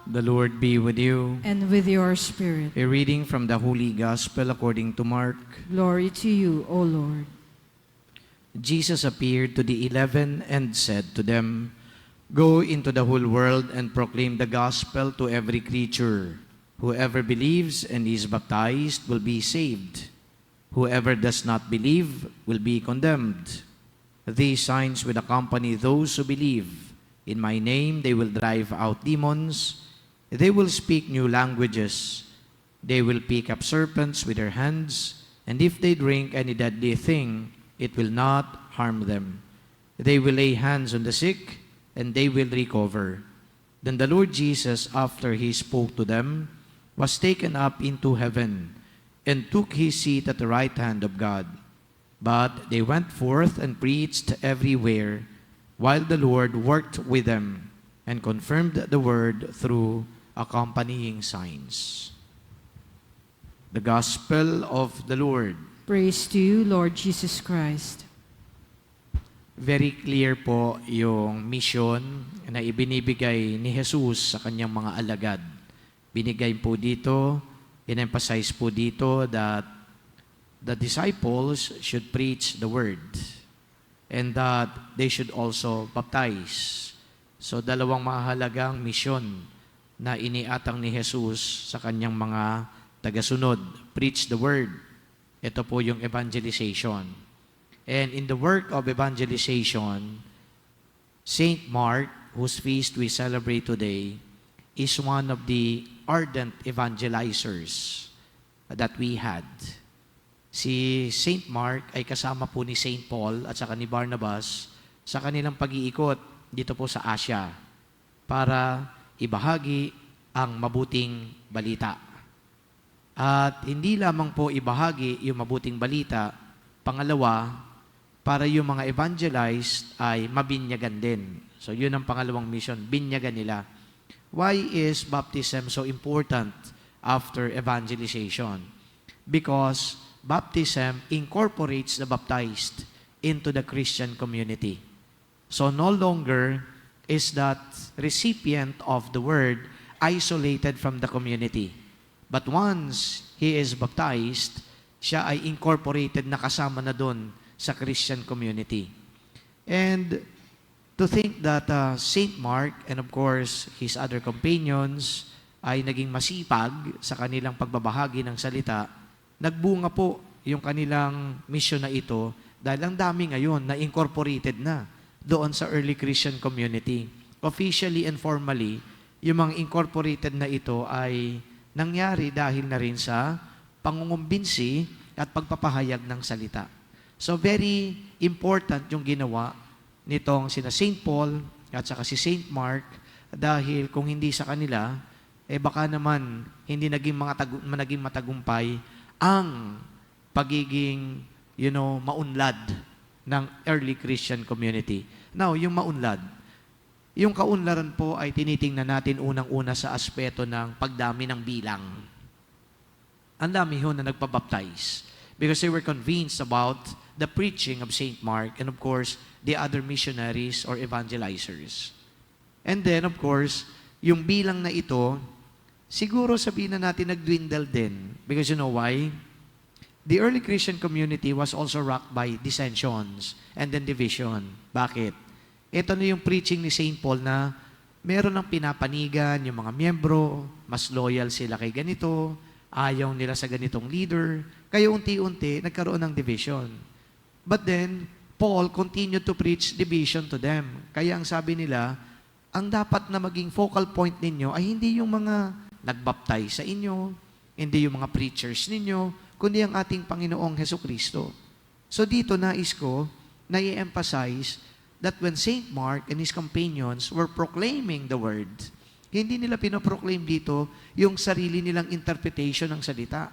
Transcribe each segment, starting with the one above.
The Lord be with you. And with your spirit. A reading from the Holy Gospel according to Mark. Glory to you, O Lord. Jesus appeared to the 11 and said to them, "Go into the whole world and proclaim the gospel to every creature. Whoever believes and is baptized will be saved. Whoever does not believe will be condemned. These signs will accompany those who believe. In my name they will drive out demons. They will speak new languages. They will pick up serpents with their hands, and if they drink any deadly thing, it will not harm them. They will lay hands on the sick, and they will recover." Then the Lord Jesus, after he spoke to them, was taken up into heaven, and took his seat at the right hand of God. But they went forth and preached everywhere, while the Lord worked with them, and confirmed the word through accompanying signs. The Gospel of the Lord. Praise to you, Lord Jesus Christ. Very clear po yung mission na ibinibigay ni Jesus sa kanyang mga alagad. Binigay po dito, in-emphasize po dito that the disciples should preach the word and that they should also baptize. So dalawang mahalagang misyon na iniatang ni Jesus sa kanyang mga tagasunod. Preach the word. Ito po yung evangelization. And in the work of evangelization, Saint Mark, whose feast we celebrate today, is one of the ardent evangelizers that we had. Si Saint Mark ay kasama po ni Saint Paul at saka ni Barnabas sa kanilang pag-iikot dito po sa Asia para ibahagi ang mabuting balita. At hindi lamang po ibahagi yung mabuting balita, pangalawa, para yung mga evangelized ay mabinyagan din. So yun ang pangalawang mission, binyagan nila. Why is baptism so important after evangelization? Because baptism incorporates the baptized into the Christian community. So no longer is that recipient of the word isolated from the community. But once he is baptized, siya ay incorporated na kasama na doon sa Christian community. And to think that Saint Mark and of course his other companions ay naging masipag sa kanilang pagbabahagi ng salita, nagbunga po yung kanilang mission na ito dahil ang dami ngayon na incorporated na doon sa early Christian community. Officially and formally, yung mga incorporated na ito ay nangyari dahil na rin sa pangungumbinsi at pagpapahayag ng salita. So very important yung ginawa nitong sina Saint Paul at saka si Saint Mark dahil kung hindi sa kanila, baka naman hindi naging matagumpay ang pagiging, maunlad ng early Christian community. Now, yung maunlad, yung kaunlaran po ay tinitingnan natin unang-una sa aspeto ng pagdami ng bilang. Ang dami ho na nagpabaptize because they were convinced about the preaching of Saint Mark and of course, the other missionaries or evangelizers. And then, of course, yung bilang na ito, siguro sabihin na natin nag-dwindle din. Because you know why? The early Christian community was also rocked by dissensions and then division. Bakit? Ito na yung preaching ni Saint Paul na meron ng pinapanigan yung mga miyembro, mas loyal sila kay ganito, ayaw nila sa ganitong leader, kaya unti-unti nagkaroon ng division. But then, Paul continued to preach division to them. Kaya ang sabi nila, ang dapat na maging focal point ninyo ay hindi yung mga nagbaptize sa inyo, hindi yung mga preachers ninyo, kundi ang ating Panginoong Hesukristo. So dito nais ko na i-emphasize that when Saint Mark and his companions were proclaiming the word, hindi nila pinoproclaim dito yung sarili nilang interpretation ng salita.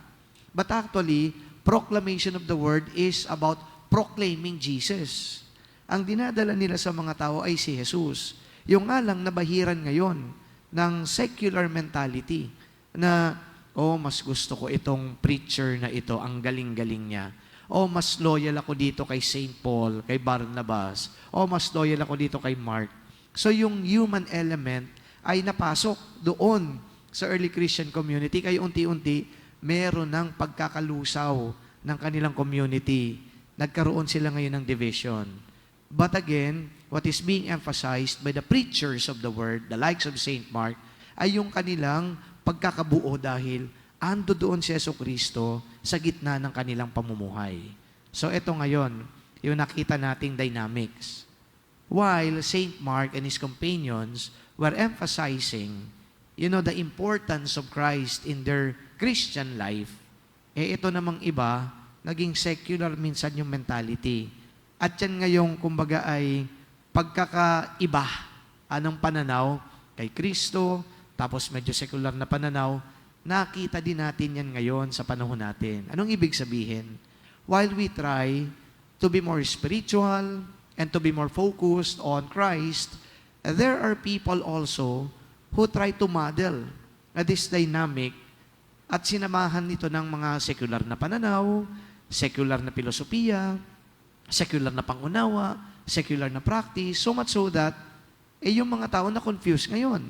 But actually, proclamation of the word is about proclaiming Jesus. Ang dinadala nila sa mga tao ay si Jesus. Yung nga lang nabahiran ngayon ng secular mentality na, mas gusto ko itong preacher na ito, ang galing-galing niya. Mas loyal ako dito kay Saint Paul, kay Barnabas. Mas loyal ako dito kay Mark. So yung human element ay napasok doon sa early Christian community. Kaya unti-unti, meron ng pagkakalusaw ng kanilang community. Nagkaroon sila ngayon ng division. But again, what is being emphasized by the preachers of the word, the likes of Saint Mark, ay yung kanilang pagkakabuo dahil ando doon si Jesucristo sa gitna ng kanilang pamumuhay. So ito ngayon, yung nakita nating dynamics. While Saint Mark and his companions were emphasizing, the importance of Christ in their Christian life, ito namang iba, naging secular minsan yung mentality. At yan ngayong, kumbaga, ay pagkakaiba ng pananaw kay Kristo, tapos medyo secular na pananaw, nakita din natin yan ngayon sa panahon natin. Anong ibig sabihin? While we try to be more spiritual and to be more focused on Christ, there are people also who try to model this dynamic at sinamahan nito ng mga secular na pananaw, secular na filosofiya, secular na pangunawa, secular na practice, so much so that yung mga tao na confused ngayon.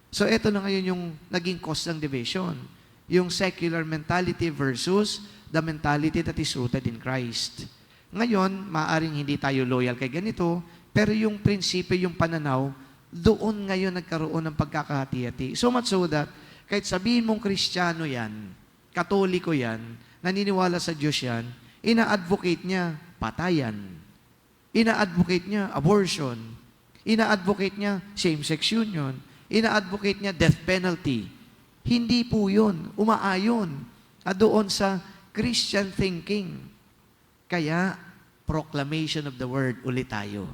So ito na ngayon yung naging cause ng division. Yung secular mentality versus the mentality that is rooted in Christ. Ngayon, maaring hindi tayo loyal kay ganito, pero yung prinsipyo, yung pananaw, doon ngayon nagkaroon ng pagkakahati-hati. So much so that, kahit sabihin mong Kristiyano yan, Katoliko yan, naniniwala sa Diyos yan, ina-advocate niya patayan. Ina-advocate niya abortion. Ina-advocate niya same-sex union. Ina-advocate niya death penalty. Hindi po yun. Umaayon doon sa Christian thinking. Kaya, proclamation of the word ulit tayo.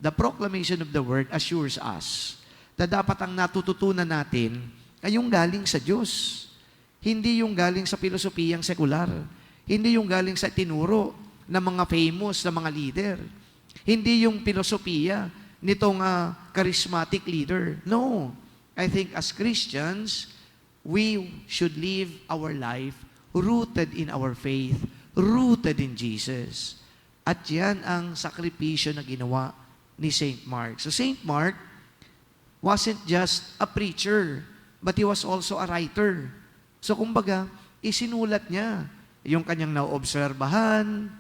The proclamation of the word assures us na dapat ang natututunan natin ay yung galing sa Diyos. Hindi yung galing sa pilosopiyang sekular. Hindi yung galing sa tinuro ng mga famous na mga leader. Hindi yung filosofiya nitong charismatic leader. No. I think as Christians, we should live our life rooted in our faith, rooted in Jesus. At yan ang sakripisyo na ginawa ni Saint Mark. So Saint Mark wasn't just a preacher, but he was also a writer. So kumbaga, isinulat niya yung kanyang naobserbahan,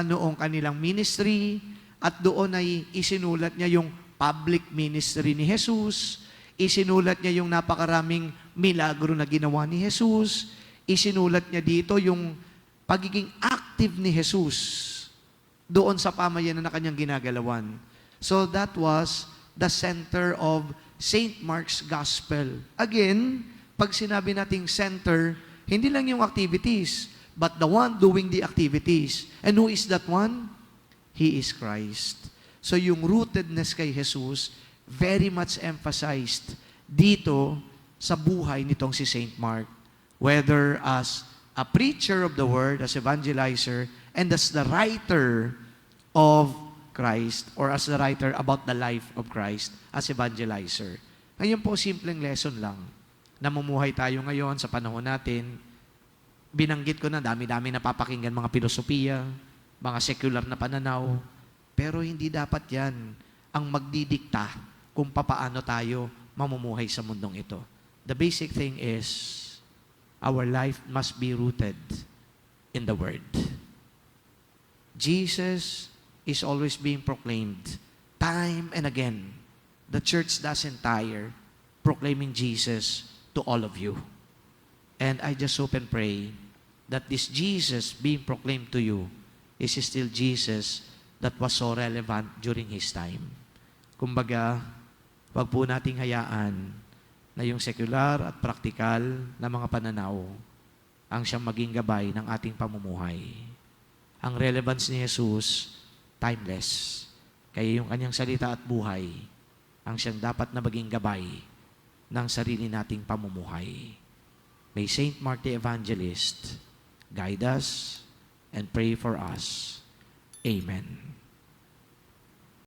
noong kanilang ministry, at doon ay isinulat niya yung public ministry ni Jesus, isinulat niya yung napakaraming milagro na ginawa ni Jesus, isinulat niya dito yung pagiging active ni Jesus doon sa pamayanan na kanyang ginagalawan. So that was the center of Saint Mark's Gospel. Again, pag sinabi nating center, hindi lang yung activities, but the one doing the activities. And who is that one? He is Christ. So yung rootedness kay Jesus, very much emphasized dito sa buhay nitong si Saint Mark. Whether as a preacher of the word, as evangelizer, and as the writer of Christ, or as the writer about the life of Christ as evangelizer. Ngayon po, simpleng lesson lang. Namumuhay tayo ngayon sa panahon natin. Binanggit ko na, dami-dami napapakinggan mga filosofiya, mga secular na pananaw. Pero hindi dapat yan ang magdidikta kung papaano tayo mamumuhay sa mundong ito. The basic thing is, our life must be rooted in the Word. Jesus is always being proclaimed time and again. The church doesn't tire proclaiming Jesus to all of you. And I just hope and pray that this Jesus being proclaimed to you is still Jesus that was so relevant during His time. Kumbaga, wag po nating hayaan na yung secular at praktikal na mga pananaw ang siyang maging gabay ng ating pamumuhay. Ang relevance ni Jesus, timeless. Kaya yung kanyang salita at buhay, ang siyang dapat na maging gabay ng sarili nating pamumuhay. May Saint Mark the Evangelist guide us and pray for us. Amen.